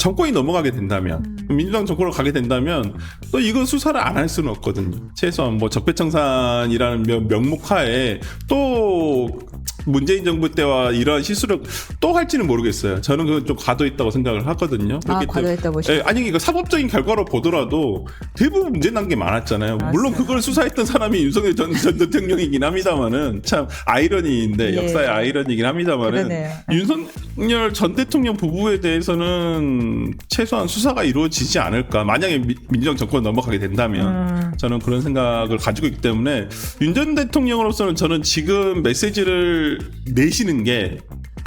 정권이 넘어가게 된다면 민주당 정권으로 가게 된다면 또 이거 수사를 안 할 수는 없거든요. 최소한 뭐 적폐청산이라는 명목하에 또 문재인 정부 때와 이러한 실수를 또 할지는 모르겠어요. 저는 그건 좀 과도 있다고 생각을 하거든요. 과도했다고 보시죠. 아니 그러니까 사법적인 결과로 보더라도 대부분 문제난 게 많았잖아요. 맞습니다. 물론 그걸 수사했던 사람이 윤석열 전 대통령이긴 합니다만은 참 아이러니인데 예. 역사의 아이러니이긴 합니다만은 그러네요. 윤석열 전 대통령 부부에 대해서는 최소한 수사가 이루어지지 않을까. 만약에 민주당 정권 넘어가게 된다면 저는 그런 생각을 가지고 있기 때문에 윤 전 대통령으로서는 저는 지금 메시지를 내시는 게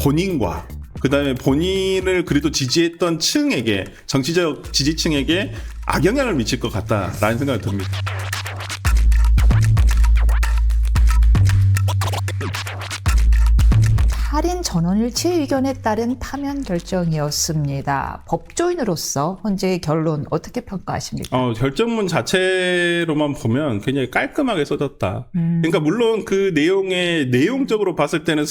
본인과 그다음에 본인을 그래도 지지했던 층에게 정치적 지지층에게 악영향을 미칠 것 같다라는 생각이 듭니다. 할인 전원일치 의견에 따른 파면 결정이었습니다. 법조인으로서 현재의 결론 어떻게 평가하십니까? 결정문 자체로만 보면 굉장히 깔끔하게 써졌다. 그러니까 물론 그 내용적으로 봤을 때는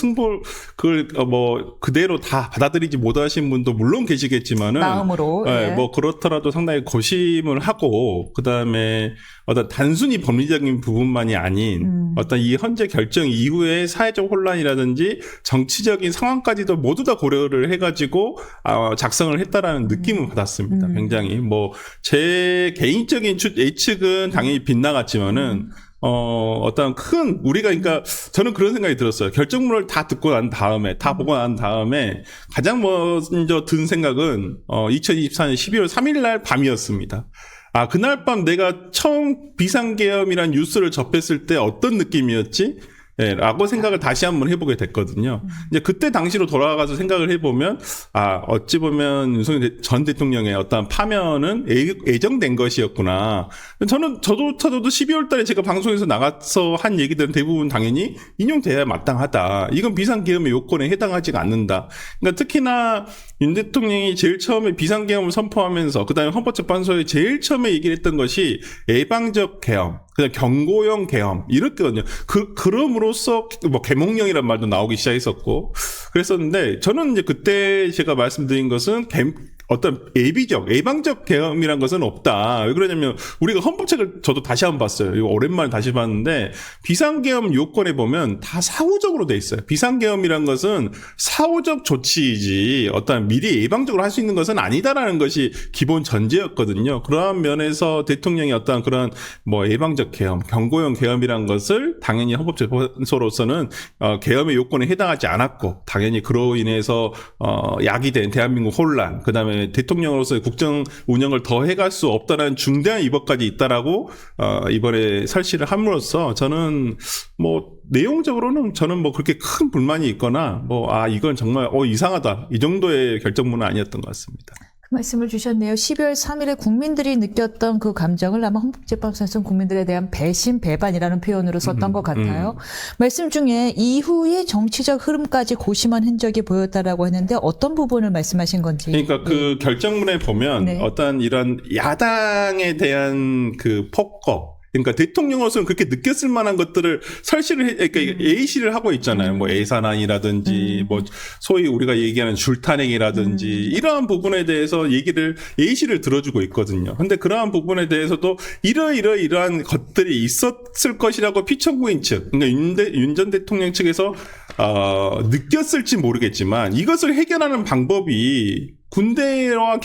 그걸 그대로 다 받아들이지 못하신 분도 물론 계시겠지만은 마음으로 뭐 그렇더라도 상당히 고심을 하고 그다음에 어떤 단순히 법리적인 부분만이 아닌 어떤 이 현재 결정 이후의 사회적 혼란이라든지 정치적인 상황까지도 모두 다 고려를 해가지고 작성을 했다라는 느낌을 받았습니다. 굉장히 뭐 제 개인적인 예측은 당연히 빗나갔지만은 어떤 큰 우리가 그러니까 저는 그런 생각이 들었어요. 결정문을 다 듣고 난 다음에 다 보고 난 다음에 가장 먼저 든 생각은 2024년 12월 3일 날 밤이었습니다. 그날 밤 내가 처음 비상계엄이란 뉴스를 접했을 때 어떤 느낌이었지? 네, 라고 생각을 다시 한번 해보게 됐거든요. 이제 그때 당시로 돌아가서 생각을 해보면, 어찌 보면 윤석열 전 대통령의 어떤 파면은 예정된 것이었구나. 저도 12월 달에 제가 방송에서 나가서 한 얘기들은 대부분 당연히 인용돼야 마땅하다. 이건 비상계엄의 요건에 해당하지가 않는다. 그러니까 특히나 윤 대통령이 제일 처음에 비상계엄을 선포하면서 그다음에 헌법재판소에 제일 처음에 얘기를 했던 것이 예방적 계엄, 그다음 경고형 계엄 이렇거든요. 그럼으로써 뭐 계몽령이란 말도 나오기 시작했었고 그랬었는데 저는 이제 그때 제가 말씀드린 것은 어떤 예방적 계엄이란 것은 없다. 왜 그러냐면 우리가 헌법책을 저도 다시 한번 봤어요. 이거 오랜만에 다시 봤는데 비상계엄 요건에 보면 다 사후적으로 돼 있어요. 비상계엄이란 것은 사후적 조치이지 어떤 미리 예방적으로 할 수 있는 것은 아니다라는 것이 기본 전제였거든요. 그러한 면에서 대통령이 어떤 그런 뭐 예방적 계엄, 경고형 계엄이란 것을 당연히 헌법재판소로서는 계엄의 요건에 해당하지 않았고 당연히 그로 인해서 야기된 대한민국 혼란, 그다음에 대통령으로서의 국정 운영을 더 해갈 수 없다는 중대한 위법까지 있다라고 이번에 설치를 함으로써 저는 뭐 내용적으로는 저는 뭐 그렇게 큰 불만이 있거나 이건 정말 이상하다 이 정도의 결정문은 아니었던 것 같습니다. 그 말씀을 주셨네요. 12월 3일에 국민들이 느꼈던 그 감정을 아마 헌법재판소에서는 국민들에 대한 배신, 배반이라는 표현으로 썼던 것 같아요. 말씀 중에 이후의 정치적 흐름까지 고심한 흔적이 보였다라고 했는데 어떤 부분을 말씀하신 건지. 그러니까 그 결정문에 보면 어떤 이런 야당에 대한 그 폭거, 그러니까 대통령으로서는 그렇게 느꼈을 만한 것들을 그러니까 예시를 하고 있잖아요. 뭐 예산안이라든지 뭐 소위 우리가 얘기하는 줄탄핵이라든지 이러한 부분에 대해서 예시를 들어주고 있거든요. 근데 그러한 부분에 대해서도 이러한 것들이 있었을 것이라고 피청구인 측, 그러니까 윤 전 대통령 측에서 느꼈을지 모르겠지만 이것을 해결하는 방법이 군대와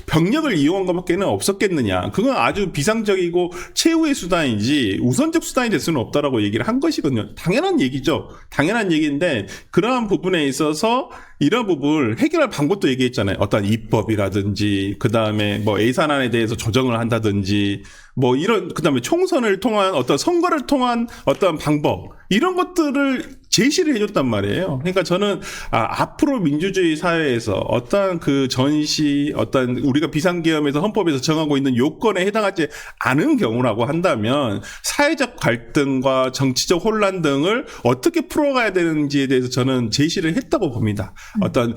병력을 이용한 것밖에는 없었겠느냐. 그건 아주 비상적이고 최후의 수단이지 우선적 수단이 될 수는 없다라고 얘기를 한 것이거든요. 당연한 얘기죠. 당연한 얘기인데 그러한 부분에 있어서 이런 부분을 해결할 방법도 얘기했잖아요. 어떤 입법이라든지 그다음에 뭐 예산안에 대해서 조정을 한다든지 뭐 그다음에 총선을 통한 어떤 선거를 통한 어떤 방법 이런 것들을 제시를 해줬단 말이에요. 그러니까 저는 앞으로 민주주의 사회에서 어떤 그 어떤 우리가 비상계엄에서 헌법에서 정하고 있는 요건에 해당하지 않은 경우라고 한다면 사회적 갈등과 정치적 혼란 등을 어떻게 풀어가야 되는지에 대해서 저는 제시를 했다고 봅니다. 어떤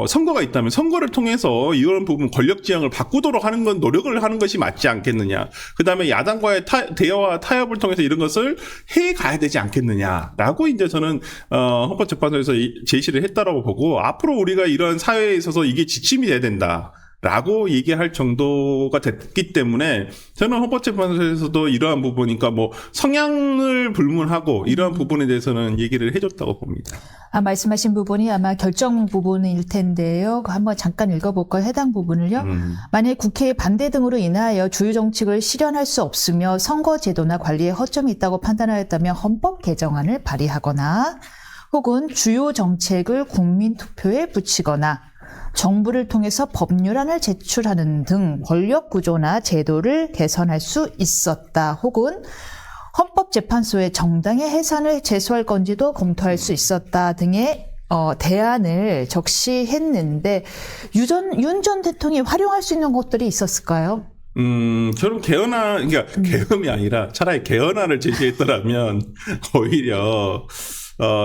선거가 있다면 선거를 통해서 이런 부분 권력지향을 바꾸도록 하는 건 노력을 하는 것이 맞지 않겠느냐. 그다음에 야당과의 대화와 타협을 통해서 이런 것을 해가야 되지 않겠느냐라고 이제 저는 헌법재판소에서 제시를 했다라고 보고 앞으로 우리가 이런 사회에 있어서 이게 지침이 돼야 된다. 라고 얘기할 정도가 됐기 때문에 저는 헌법재판소에서도 이러한 부분이니까 뭐 성향을 불문하고 이러한 부분에 대해서는 얘기를 해줬다고 봅니다. 말씀하신 부분이 아마 결정 부분일 텐데요. 한번 잠깐 읽어볼까요? 해당 부분을요. 만약 국회의 반대 등으로 인하여 주요 정책을 실현할 수 없으며 선거제도나 관리에 허점이 있다고 판단하였다면 헌법 개정안을 발의하거나 혹은 주요 정책을 국민투표에 붙이거나 정부를 통해서 법률안을 제출하는 등 권력 구조나 제도를 개선할 수 있었다. 혹은 헌법재판소에 정당의 해산을 제소할 건지도 검토할 수 있었다 등의 대안을 적시했는데 윤 전 대통령이 활용할 수 있는 것들이 있었을까요? 저는 개헌안, 그러니까 개헌이 아니라 차라리 개헌안을 제시했더라면 오히려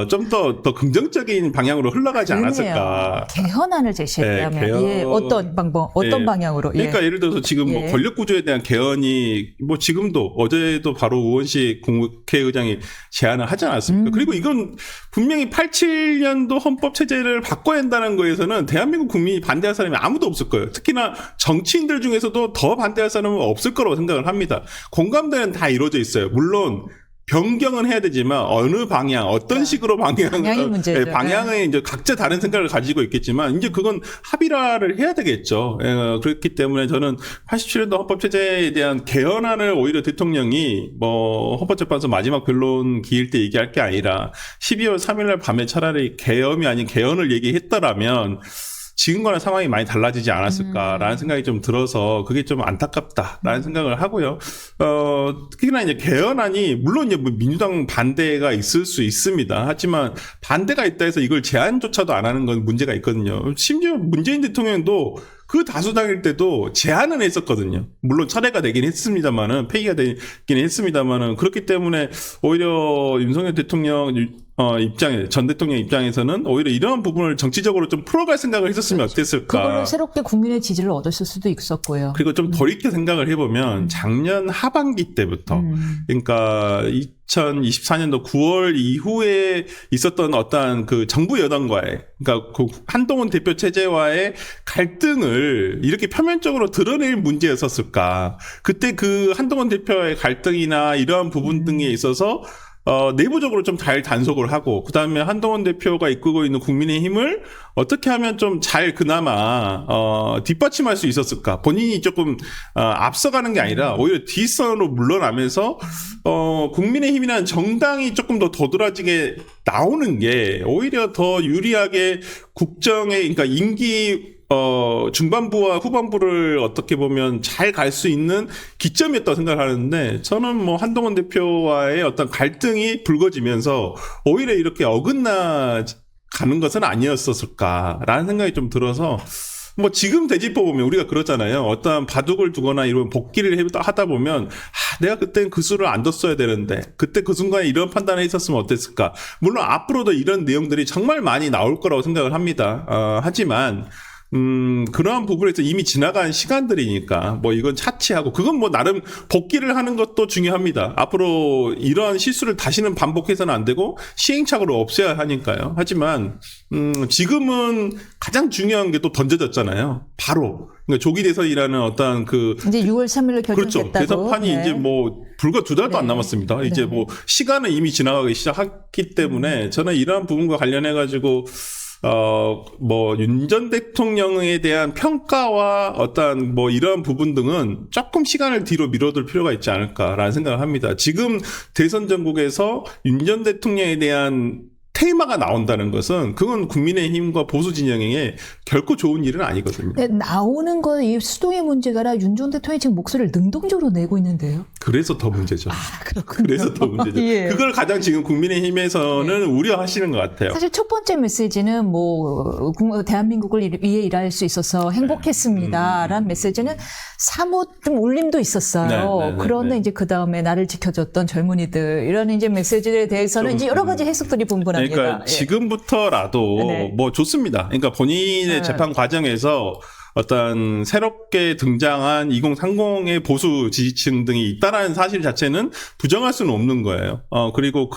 좀 더 긍정적인 방향으로 흘러가지 않았을까. 개헌안을 제시했다면. 네, 개헌. 예, 어떤 방법, 어떤 방향으로. 예. 그러니까 예를 들어서 지금 뭐 권력 구조에 대한 개헌이 뭐 지금도 어제도 바로 우원식 국회의장이 제안을 하지 않았습니까? 그리고 이건 분명히 87년도 헌법 체제를 바꿔야 한다는 거에서는 대한민국 국민이 반대할 사람이 아무도 없을 거예요. 특히나 정치인들 중에서도 더 반대할 사람은 없을 거라고 생각을 합니다. 공감대는 다 이루어져 있어요. 물론 변경은 해야 되지만 어느 방향, 어떤 식으로 방향이 문제죠. 방향에 이제 각자 다른 생각을 가지고 있겠지만 이제 그건 합의라를 해야 되겠죠. 그렇기 때문에 저는 87년도 헌법체제에 대한 개헌안을 오히려 대통령이 뭐 헌법재판소 마지막 변론 기일 때 얘기할 게 아니라 12월 3일날 밤에 차라리 개헌이 아닌 개헌을 얘기했더라면 지금과는 상황이 많이 달라지지 않았을까라는 생각이 좀 들어서 그게 좀 안타깝다라는 생각을 하고요. 특히나 이제 개헌안이 물론 이제 뭐 민주당 반대가 있을 수 있습니다. 하지만 반대가 있다 해서 이걸 제안조차도 안 하는 건 문제가 있거든요. 심지어 문재인 대통령도 그 다수당일 때도 제안은 했었거든요. 물론 철회가 되긴 했습니다만은, 폐기가 되긴 했습니다만은, 그렇기 때문에 오히려 윤석열 대통령 전 대통령 입장에서는 오히려 이러한 부분을 정치적으로 좀 풀어갈 생각을 했었으면 어땠을까. 그걸로 새롭게 국민의 지지를 얻었을 수도 있었고요. 그리고 좀 돌이켜 생각을 해보면 작년 하반기 때부터, 그러니까 2024년도 9월 이후에 있었던 어떤 그 정부 여당과의, 그러니까 그 한동훈 대표 체제와의 갈등을 이렇게 표면적으로 드러낼 문제였었을까. 그때 그 한동훈 대표의 갈등이나 이러한 부분 등에 있어서 내부적으로 좀 잘 단속을 하고, 그 다음에 한동훈 대표가 이끌고 있는 국민의힘을 어떻게 하면 좀 잘 그나마, 뒷받침할 수 있었을까. 본인이 조금, 앞서가는 게 아니라 오히려 뒷선으로 물러나면서, 국민의힘이라는 정당이 조금 더 도드라지게 나오는 게 오히려 더 유리하게 국정에, 그러니까 임기, 중반부와 후반부를 어떻게 보면 잘 갈 수 있는 기점이었다고 생각을 하는데, 저는 뭐 한동훈 대표와의 어떤 갈등이 불거지면서 오히려 이렇게 어긋나 가는 것은 아니었었을까라는 생각이 좀 들어서, 뭐 지금 되짚어 보면 우리가 그러잖아요. 어떠한 바둑을 두거나 이런 복기를 하다 보면 내가 그땐 그 수를 안 뒀어야 되는데 그때 그 순간에 이런 판단을 했었으면 어땠을까. 물론 앞으로도 이런 내용들이 정말 많이 나올 거라고 생각을 합니다. 하지만 그러한 부분에서 이미 지나간 시간들이니까 뭐 이건 차치하고, 그건 뭐 나름 복귀를 하는 것도 중요합니다. 앞으로 이러한 실수를 다시는 반복해서는 안 되고 시행착오를 없애야 하니까요. 하지만 지금은 가장 중요한 게 또 던져졌잖아요. 바로. 그러니까 조기 대선이라는 어떤 이제 6월 3일로 결정됐다고. 그렇죠. 대선판이 네. 이제 뭐 불과 2달도 안 남았습니다. 이제 뭐 시간은 이미 지나가기 시작했기 때문에 저는 이러한 부분과 관련해 가지고 뭐 윤 전 대통령에 대한 평가와 어떤 뭐 이러한 부분 등은 조금 시간을 뒤로 미뤄둘 필요가 있지 않을까라는 생각을 합니다. 지금 대선 전국에서 윤 전 대통령에 대한 테이마가 나온다는 것은 그건 국민의힘과 보수 진영에 결코 좋은 일은 아니거든요. 네, 나오는 건 이 수동의 문제가 아니라 윤 전 대통령이 지금 목소리를 능동적으로 내고 있는데요. 그래서 더 문제죠. 그렇군요. 그래서 더 문제죠. 예. 그걸 가장 지금 국민의힘에서는 우려하시는 것 같아요. 사실 첫 번째 메시지는 뭐 대한민국을 위해 일할 수 있어서 행복했습니다라는 메시지는 사뭇 좀 울림도 있었어요. 그런데 이제 그 다음에 나를 지켜줬던 젊은이들 이런 이제 메시지에 대해서는 이제 여러 가지 해석들이 분분합니다. 그러니까 지금부터라도 뭐 좋습니다. 그러니까 본인의 재판 과정에서 어떤 새롭게 등장한 2030의 보수 지지층 등이 있다라는 사실 자체는 부정할 수는 없는 거예요. 그리고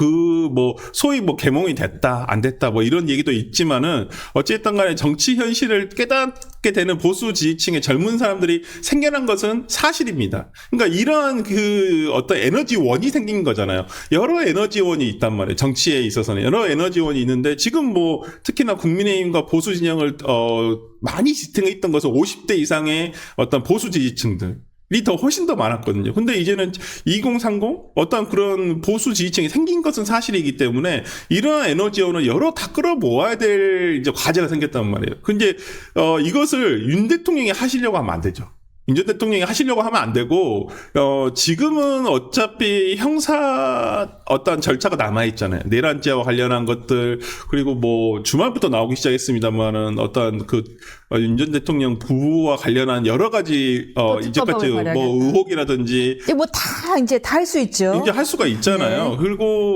소위 계몽이 됐다, 안 됐다, 이런 얘기도 있지만은, 어쨌든 간에 정치 현실을 깨닫게 되는 보수 지지층의 젊은 사람들이 생겨난 것은 사실입니다. 그러니까 이러한 어떤 에너지원이 생긴 거잖아요. 여러 에너지원이 있단 말이에요. 정치에 있어서는. 여러 에너지원이 있는데, 지금 특히나 국민의힘과 보수 진영을, 많이 지탱했던 것은 50대 이상의 어떤 보수 지지층들. 이 훨씬 더 많았거든요. 근데 이제는 2030 어떤 그런 보수 지지층이 생긴 것은 사실이기 때문에 이러한 에너지원을 다 끌어모아야 될 이제 과제가 생겼단 말이에요. 근데 이것을 윤 대통령이 하시려고 하면 안 되죠. 윤 전 대통령이 하시려고 하면 안 되고, 지금은 어차피 형사 어떤 절차가 남아있잖아요. 내란죄와 관련한 것들, 그리고 주말부터 나오기 시작했습니다만은 어떤 윤 전 대통령 부부와 관련한 여러 가지, 이제까지 의혹이라든지. 다 할 수 있죠. 이제 할 수가 있잖아요. 네.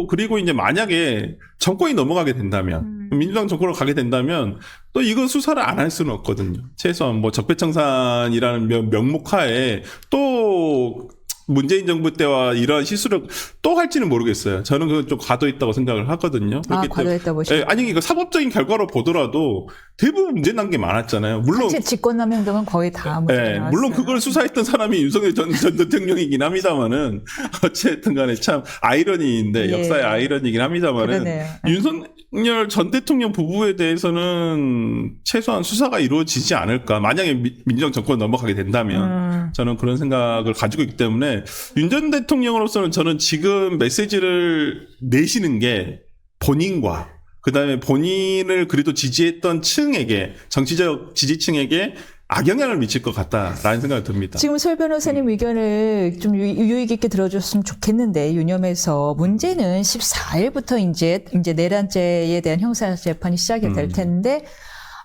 그리고 이제 만약에 정권이 넘어가게 된다면, 민주당 정권으로 가게 된다면, 또 이거 수사를 안 할 수는 없거든요. 최소한 적폐청산이라는 명목하에 또 문재인 정부 때와 이러한 실수를 또 할지는 모르겠어요. 저는 그건 좀 과도 있다고 생각을 하거든요. 과도 있다고 보시죠. 아니, 이거 사법적인 결과로 보더라도 대부분 문제 난 게 많았잖아요. 물론. 직권남용 등은 거의 다 문제 나왔어요. 물론 그걸 수사했던 사람이 윤석열 전 대통령이긴 합니다만은, 어쨌든 간에 참 아이러니인데, 역사의 아이러니이긴 합니다만은, 윤석열 전 대통령 부부에 대해서는 최소한 수사가 이루어지지 않을까. 만약에 민주당 정권 넘어가게 된다면, 저는 그런 생각을 가지고 있기 때문에, 윤 전 대통령으로서는 저는 지금 메시지를 내시는 게 본인과 그다음에 본인을 그래도 지지했던 층에게, 정치적 지지층에게 악영향을 미칠 것 같다라는 생각이 듭니다. 지금 설 변호사님 의견을 좀 유익 있게 들어줬으면 좋겠는데, 유념해서 문제는 14일부터 이제 내란죄에 대한 형사 재판이 시작이 될 텐데,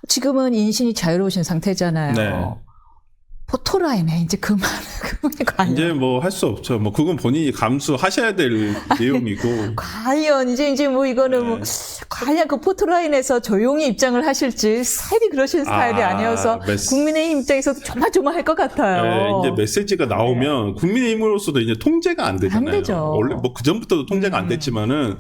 지금은 인신이 자유로우신 상태잖아요. 네. 포토라인에 이제 그분이 과연. 이제 할 수 없죠. 그건 본인이 감수하셔야 될 내용이고. 과연 이제 이거는 과연 그 포토라인에서 조용히 입장을 하실지, 스타일이 그러신 스타일이 아니어서 국민의힘 입장에서도 조마조마할 것 같아요. 이제 메시지가 나오면 국민의힘으로서도 이제 통제가 안 되잖아요. 안 되죠. 원래 그 전부터도 통제가 안 됐지만은,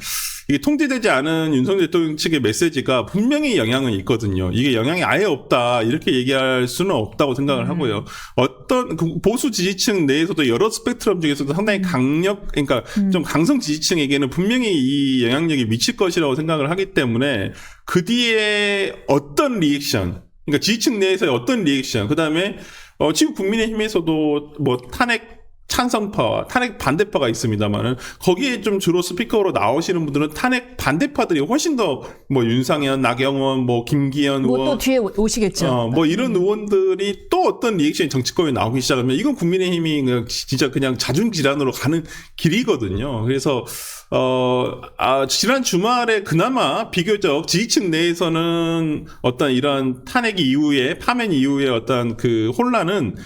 이게 통제되지 않은 윤석열 대통령 측의 메시지가 분명히 영향은 있거든요. 이게 영향이 아예 없다, 이렇게 얘기할 수는 없다고 생각을 하고요. 어떤 보수 지지층 내에서도 여러 스펙트럼 중에서도 상당히 그러니까 좀 강성 지지층에게는 분명히 이 영향력이 미칠 것이라고 생각을 하기 때문에, 그 뒤에 어떤 리액션, 그러니까 지지층 내에서의 어떤 리액션, 그 다음에 지금 국민의힘에서도 탄핵 찬성파와 탄핵 반대파가 있습니다만은, 거기에 좀 주로 스피커로 나오시는 분들은 탄핵 반대파들이 훨씬 더 윤상현, 나경원, 김기현 의원, 또 뒤에 오시겠죠. 이런 의원들이 또 어떤 리액션이 정치권에 나오기 시작하면, 이건 국민의힘이 진짜 그냥 자중질환으로 가는 길이거든요. 그래서 지난 주말에 그나마 비교적 지지층 내에서는 어떤 이런 탄핵 이후에, 파면 이후에 어떤 혼란은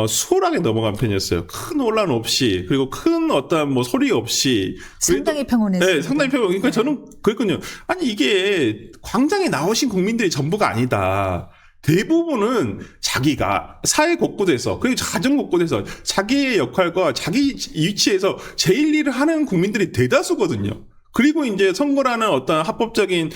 수월하게 넘어간 편이었어요. 큰 혼란 없이, 그리고 큰 어떤 소리 없이. 상당히 평온했어요. 네, 상당히 평온. 그러니까 저는 그랬거든요. 아니, 이게 광장에 나오신 국민들이 전부가 아니다. 대부분은 자기가 사회 곳곳에서, 그리고 가정 곳곳에서 자기의 역할과 자기 위치에서 제일 일을 하는 국민들이 대다수거든요. 그리고 이제 선거라는 어떤 합법적인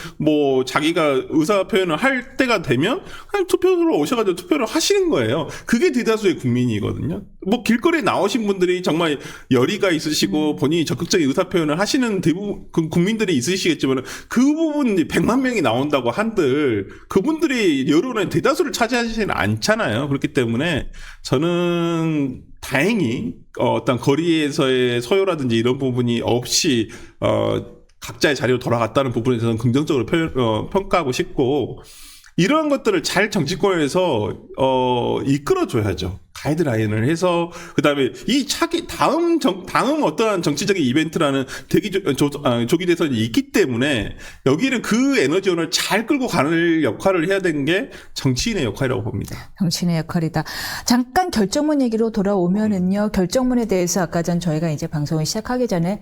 자기가 의사 표현을 할 때가 되면 그냥 투표소로 오셔가지고 투표를 하시는 거예요. 그게 대다수의 국민이거든요. 길거리에 나오신 분들이 정말 열의가 있으시고 본인이 적극적인 의사 표현을 하시는 대부분 국민들이 있으시겠지만, 그 부분 100만 명이 나온다고 한들 그분들이 여론의 대다수를 차지하지는 않잖아요. 그렇기 때문에 저는 다행히 어떤 거리에서의 소요라든지 이런 부분이 없이 각자의 자리로 돌아갔다는 부분에 저는 긍정적으로 평가하고 싶고, 이러한 것들을 잘 정치권에서 이끌어줘야죠. 가이드라인을 해서 그다음에 이 차기 다음 어떠한 정치적인 이벤트라는 대기 조기 대선이 있기 때문에 여기는 그 에너지원을 잘 끌고 가는 역할을 해야 되는 게 정치인의 역할이라고 봅니다. 정치인의 역할이다. 잠깐 결정문 얘기로 돌아오면은요. 결정문에 대해서 아까 전 저희가 이제 방송을 시작하기 전에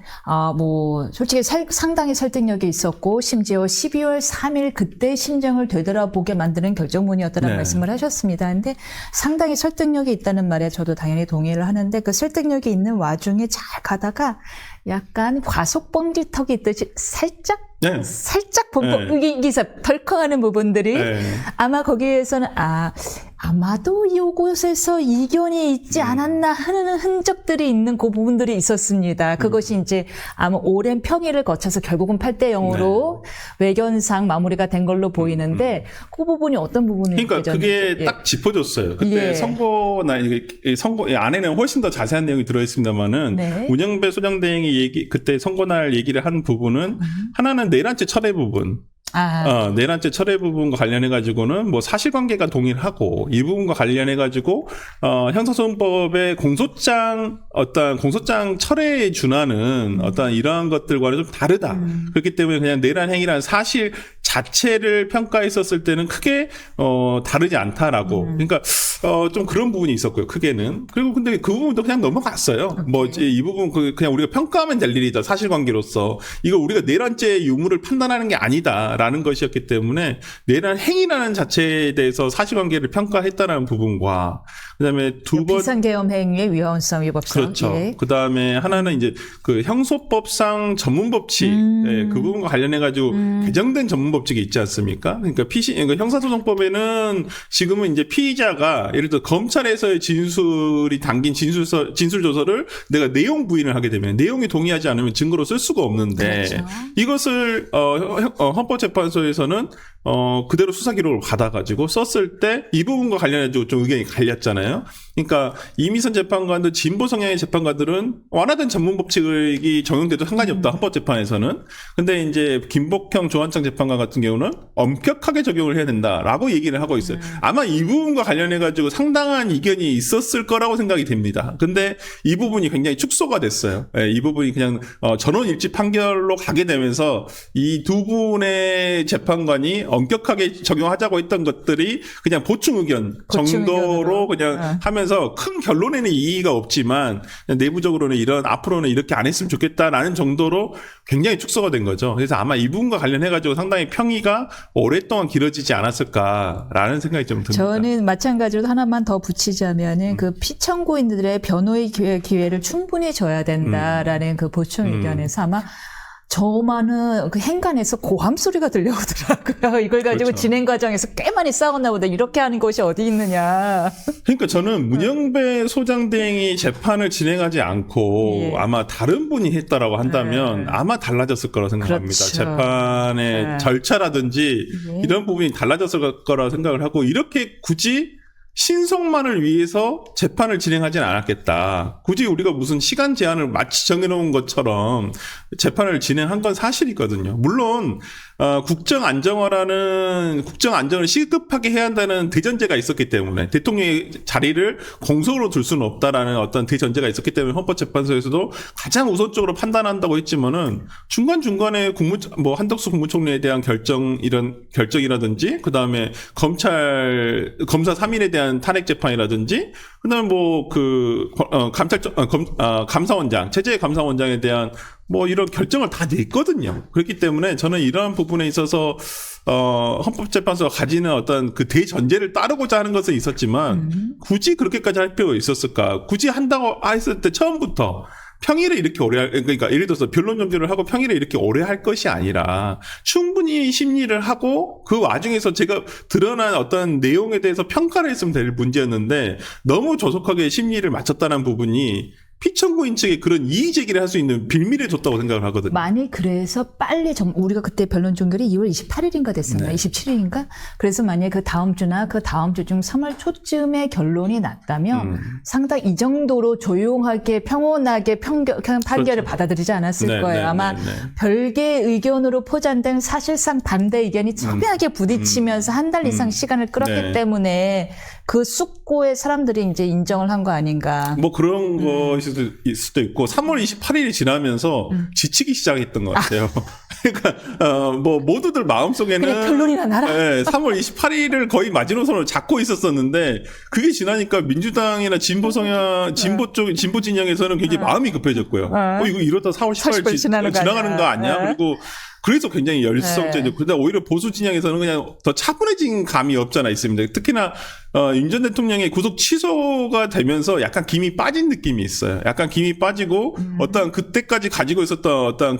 뭐 솔직히 상당히 설득력이 있었고 심지어 12월 3일 그때 심정을 되돌아보게 만드는 결정문이었다는 말씀을 하셨습니다. 근데 상당히 설득력이 있다는 말에 저도 당연히 동의를 하는데 그 설득력이 있는 와중에 잘 가다가 약간 과속방지턱이 있듯이 살짝 기사 덜컹하는 부분들이 아마 거기에서는 아마도 이곳에서 이견이 있지 않았나 하는 흔적들이 있는 그 부분들이 있었습니다. 그것이 이제 아마 오랜 평의를 거쳐서 결국은 8대0으로 외견상 마무리가 된 걸로 보이는데 그 부분이 어떤 부분인지 그러니까 그게 딱 짚어줬어요. 그때 선거 안에는 훨씬 더 자세한 내용이 들어있습니다만은 문영배 소장대행이 그때 선거날 얘기를 한 부분은 하나는 내란죄 철회 부분. 내란죄 철회 부분과 관련해가지고는 뭐 사실관계가 동일하고 이 부분과 관련해가지고, 형사소송법의 공소장 철회에 준하는 어떤 이러한 것들과는 좀 다르다. 그렇기 때문에 그냥 내란 행위라는 사실 자체를 평가했었을 때는 크게, 다르지 않다라고. 그러니까, 좀 그런 부분이 있었고요, 크게는. 그리고 근데 그 부분도 그냥 넘어갔어요. 이 부분 그냥 우리가 평가하면 될 일이다, 사실관계로서. 이거 우리가 내란죄 유무를 판단하는 게 아니다라는 것이었기 때문에 내란 행위라는 자체에 대해서 사실관계를 평가했다는 부분과 그다음에 비상계엄 행위의 위헌성 위법성. 그렇죠. 그다음에 하나는 이제 그 형소법상 전문법칙 그 부분과 관련해가지고 개정된 전문법칙이 있지 않습니까? 그러니까 형사소송법에는 지금은 이제 피의자가 예를 들어 검찰에서의 진술이 담긴 진술 조서를 내가 내용 부인을 하게 되면 내용이 동의하지 않으면 증거로 쓸 수가 없는데 이것을 헌법재판소에서는 그대로 수사 기록을 받아가지고 썼을 때 이 부분과 관련해가지고 좀 의견이 갈렸잖아요. 그러니까 이미선 재판관들, 진보 성향의 재판관들은 완화된 전문법칙이 적용돼도 상관이 없다, 헌법재판에서는. 근데 이제 김복형, 조한창 재판관 같은 경우는 엄격하게 적용을 해야 된다라고 얘기를 하고 있어요. 아마 이 부분과 관련해가지고 상당한 이견이 있었을 거라고 생각이 됩니다. 근데 이 부분이 굉장히 축소가 됐어요. 이 부분이 그냥 전원 일치 판결로 가게 되면서 이 두 분의 재판관이 엄격하게 적용하자고 했던 것들이 그냥 보충 의견 정도로 그냥 하면서 큰 결론에는 이의가 없지만 내부적으로는 앞으로는 이렇게 안 했으면 좋겠다라는 정도로 굉장히 축소가 된 거죠. 그래서 아마 이 부분과 관련해가지고 상당히 평의가 오랫동안 길어지지 않았을까라는 생각이 좀 듭니다. 저는 마찬가지로 하나만 더 붙이자면은 그 피청구인들의 변호의 기회를 충분히 줘야 된다라는 그 보충 의견에서 아마 저만은 그 행간에서 고함 소리가 들려오더라고요. 이걸 가지고 진행 과정에서 꽤 많이 싸웠나 보다. 이렇게 하는 곳이 어디 있느냐. 그러니까 저는 문영배 소장대행이 재판을 진행하지 않고 아마 다른 분이 했다라고 한다면 아마 달라졌을 거라고 생각합니다. 재판의 절차라든지 이런 부분이 달라졌을 거라고 생각을 하고 이렇게 굳이 신속만을 위해서 재판을 진행하진 않았겠다. 굳이 우리가 무슨 시간 제한을 마치 정해놓은 것처럼 재판을 진행한 건 사실이거든요. 물론 국정 안정을 시급하게 해야 한다는 대전제가 있었기 때문에 대통령의 자리를 공석으로 둘 수는 없다라는 어떤 대전제가 있었기 때문에 헌법재판소에서도 가장 우선적으로 판단한다고 했지만은 중간중간에 한덕수 국무총리에 대한 결정이라든지 그다음에 검사 3인에 대한 탄핵 재판이라든지 그다음에 감사원장 체제 감사원장에 대한 이런 결정을 다 냈거든요. 그렇기 때문에 저는 이러한 부분에 있어서 헌법재판소가 가지는 어떤 그 대전제를 따르고자 하는 것은 있었지만 굳이 그렇게까지 할 필요가 있었을까? 굳이 한다고 했을 때 처음부터 평일에 이렇게 그러니까 예를 들어서 변론 정지를 하고 평일에 이렇게 오래 할 것이 아니라 충분히 심리를 하고 그 와중에서 제가 드러난 어떤 내용에 대해서 평가를 했으면 될 문제였는데 너무 조속하게 심리를 마쳤다는 부분이 피청구인 측에 그런 이의 제기를 할 수 있는 빌미를 줬다고 생각을 하거든요. 많이 그래서 빨리 우리가 그때 변론 종결이 2월 28일인가 됐었나요? 27일인가? 그래서 만약에 그 다음 주나 그 다음 주 중 3월 초쯤에 결론이 났다면 상당히 이 정도로 조용하게 평온하게 판결을 받아들이지 않았을 거예요. 아마 별개의 의견으로 포장된 사실상 반대 의견이 첨예하게 부딪히면서 한 달 이상 시간을 끌었기 때문에 그 숙고의 사람들이 이제 인정을 한 거 아닌가. 뭐 그런 것일 수도 있고 3월 28일이 지나면서 지치기 시작했던 것 같아요. 그러니까 뭐 모두들 마음속에는 그래 결론이나 나라. 네, 3월 28일을 거의 마지노선으로 잡고 있었었는데 그게 지나니까 민주당이나 진보 성향, 진보 진영에서는 굉장히 마음이 급해졌고요. 이거 이러다 4월 18일 지나가는 거 아니야? 그리고 그래서 굉장히 열성적이고 그런데 오히려 보수 진영에서는 그냥 더 차분해진 감이 없잖아 있습니다. 특히나 윤 전 대통령의 구속 취소가 되면서 약간 김이 빠진 느낌이 있어요. 약간 김이 빠지고 어떤 그때까지 가지고 있었던 어떤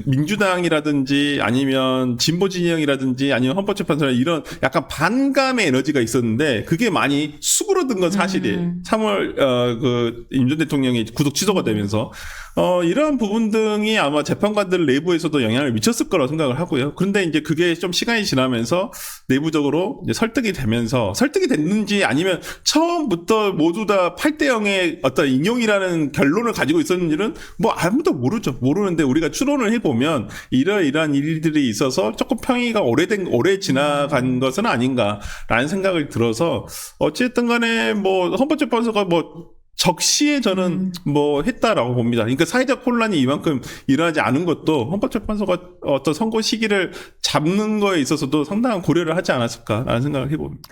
민주당이라든지 아니면 진보 진영이라든지 아니면 헌법재판소나 이런 약간 반감의 에너지가 있었는데 그게 많이 수그러든 건 사실이에요. 3월 윤 전 대통령이 구속 취소가 되면서 이러한 부분 등이 아마 재판관들 내부에서도 영향을 미쳤을 거라고 생각을 하고요. 그런데 이제 그게 좀 시간이 지나면서 내부적으로 이제 설득이 됐는지 아니면 처음부터 모두 다 8대 0의 어떤 인용이라는 결론을 가지고 있었는지는 뭐 아무도 모르죠. 모르는데 우리가 추론을 해보면 이러이러한 일들이 있어서 조금 평의가 오래 지나간 것은 아닌가라는 생각을 들어서 어쨌든 간에 뭐 헌법재판소가 뭐 적시에 저는 뭐 했다라고 봅니다. 그러니까 사회적 혼란이 이만큼 일어나지 않은 것도 헌법재판소가 어떤 선고 시기를 잡는 거에 있어서도 상당한 고려를 하지 않았을까라는 생각을 해봅니다.